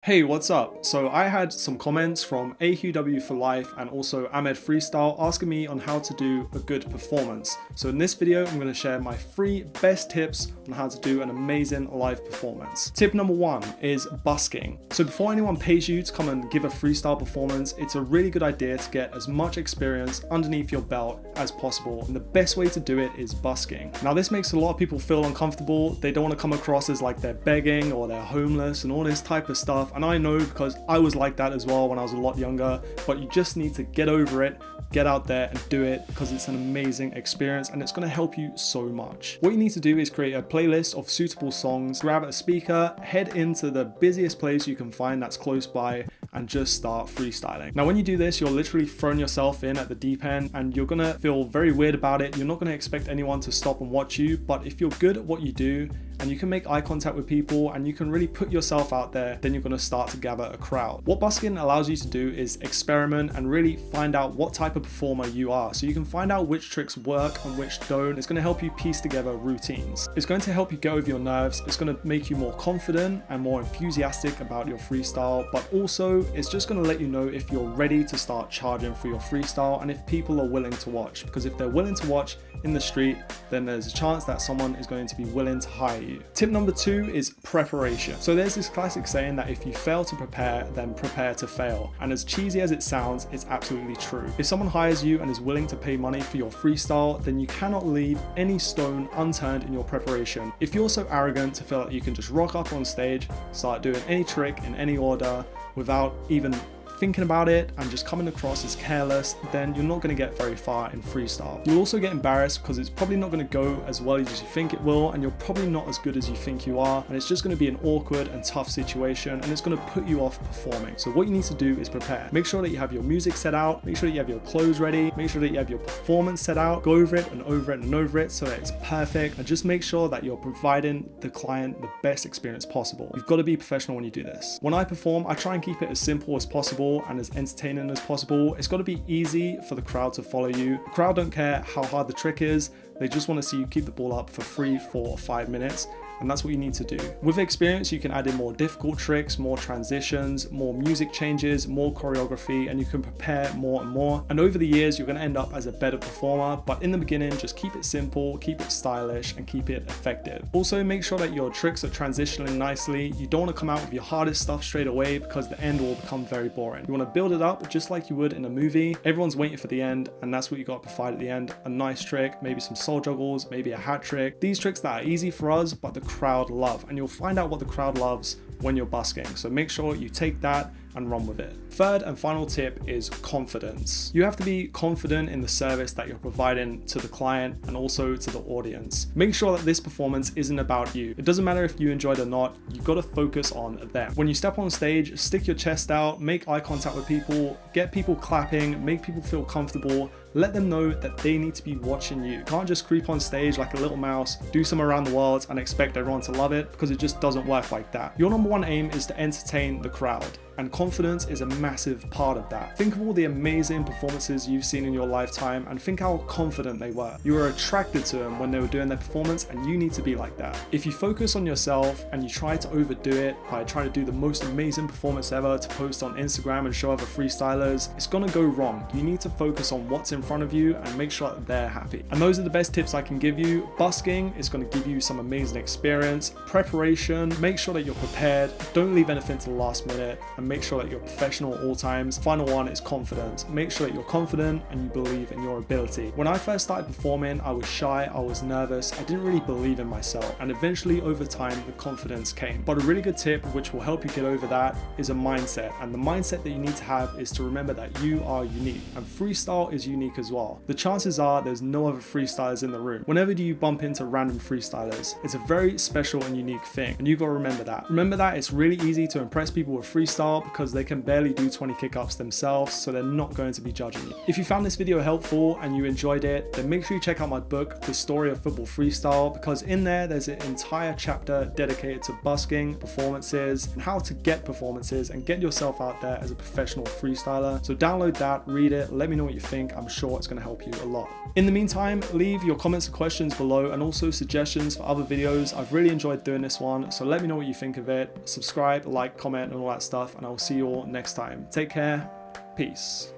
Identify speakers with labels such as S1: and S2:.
S1: Hey, what's up? So I had some comments from AQW for Life and also Ahmed Freestyle asking me on how to do a good performance. So in this video, I'm going to share my 3 best tips on how to do an amazing live performance. Tip number 1 is busking. So before anyone pays you to come and give a freestyle performance, it's a really good idea to get as much experience underneath your belt as possible. And the best way to do it is busking. Now this makes a lot of people feel uncomfortable. They don't want to come across as like they're begging or they're homeless and all this type of stuff. And I know because I was like that as well when I was a lot younger, but you just need to get over it, get out there and do it because it's an amazing experience and it's going to help you so much. What you need to do is create a playlist of suitable songs, grab a speaker, head into the busiest place you can find that's close by and just start freestyling. Now when you do this, you're literally throwing yourself in at the deep end and you're gonna feel very weird about it. You're not gonna expect anyone to stop and watch you, but if you're good at what you do and you can make eye contact with people and you can really put yourself out there, then you're gonna start to gather a crowd. What busking allows you to do is experiment and really find out what type of performer you are. So you can find out which tricks work and which don't. It's gonna help you piece together routines. It's going to help you get over your nerves. It's gonna make you more confident and more enthusiastic about your freestyle, but also it's just gonna let you know if you're ready to start charging for your freestyle and if people are willing to watch. Because if they're willing to watch in the street, then there's a chance that someone is going to be willing to hire you. Tip number 2 is preparation. So there's this classic saying that if you fail to prepare, then prepare to fail. And as cheesy as it sounds, it's absolutely true. If someone hires you and is willing to pay money for your freestyle, then you cannot leave any stone unturned in your preparation. If you're so arrogant to feel like you can just rock up on stage, start doing any trick in any order without even thinking about it and just coming across as careless, then you're not going to get very far in freestyle. You'll also get embarrassed because it's probably not going to go as well as you think it will, and you're probably not as good as you think you are, and it's just going to be an awkward and tough situation and it's going to put you off performing. So what you need to do is prepare. Make sure that you have your music set out, make sure that you have your clothes ready, make sure that you have your performance set out, go over it and over it and over it so that it's perfect, and just make sure that you're providing the client the best experience possible. You've got to be professional when you do this. When I perform, I try and keep it as simple as possible and as entertaining as possible. It's got to be easy for the crowd to follow you. The crowd don't care how hard the trick is, they just want to see you keep the ball up for 3, 4 or 5 minutes. And that's what you need to do. With experience, you can add in more difficult tricks, more transitions, more music changes, more choreography, and you can prepare more and more. And over the years, you're going to end up as a better performer. But in the beginning, just keep it simple, keep it stylish, and keep it effective. Also, make sure that your tricks are transitioning nicely. You don't want to come out with your hardest stuff straight away because the end will become very boring. You want to build it up just like you would in a movie. Everyone's waiting for the end, and that's what you got to provide at the end. A nice trick, maybe some soul juggles, maybe a hat trick. These tricks that are easy for us, but the crowd love, and you'll find out what the crowd loves when you're busking. So make sure you take that and run with it. Third and final tip is confidence. You have to be confident in the service that you're providing to the client and also to the audience. Make sure that this performance isn't about you. It doesn't matter if you enjoy it or not, you've got to focus on them. When you step on stage, stick your chest out, make eye contact with people, get people clapping, make people feel comfortable, let them know that they need to be watching you. You can't just creep on stage like a little mouse, do some around the world and expect everyone to love it, because it just doesn't work like that. Your number 1 aim is to entertain the crowd, and confidence is a massive part of that. Think of all the amazing performances you've seen in your lifetime and think how confident they were. You were attracted to them when they were doing their performance, and you need to be like that. If you focus on yourself and you try to overdo it by trying to do the most amazing performance ever to post on Instagram and show other freestylers, it's gonna go wrong. You need to focus on what's in front of you and make sure that they're happy. And those are the best tips I can give you. Busking is going to give you some amazing experience. Preparation, make sure that you're prepared, don't leave anything to the last minute, and make sure that you're professional at all times. Final one is confidence. Make sure that you're confident and you believe in your ability. When I first started performing, I was shy, I was nervous, I didn't really believe in myself, and eventually over time the confidence came. But a really good tip which will help you get over that is a mindset, and the mindset that you need to have is to remember that you are unique, and freestyle is unique as well. The chances are there's no other freestylers in the room. Whenever do you bump into random freestylers, it's a very special and unique thing, and you've got to remember that. Remember that it's really easy to impress people with freestyle, freestyle because they can barely do 20 kick-ups themselves, so they're not going to be judging you. If you found this video helpful and you enjoyed it, then make sure you check out my book, The Story of Football Freestyle, because in there there's an entire chapter dedicated to busking, performances, and how to get performances and get yourself out there as a professional freestyler. So download that, read it, let me know what you think. I'm sure it's going to help you a lot. In the meantime, leave your comments and questions below and also suggestions for other videos. I've really enjoyed doing this one, so let me know what you think of it. Subscribe, like, comment, and all that stuff, and I will see you all next time. Take care. Peace.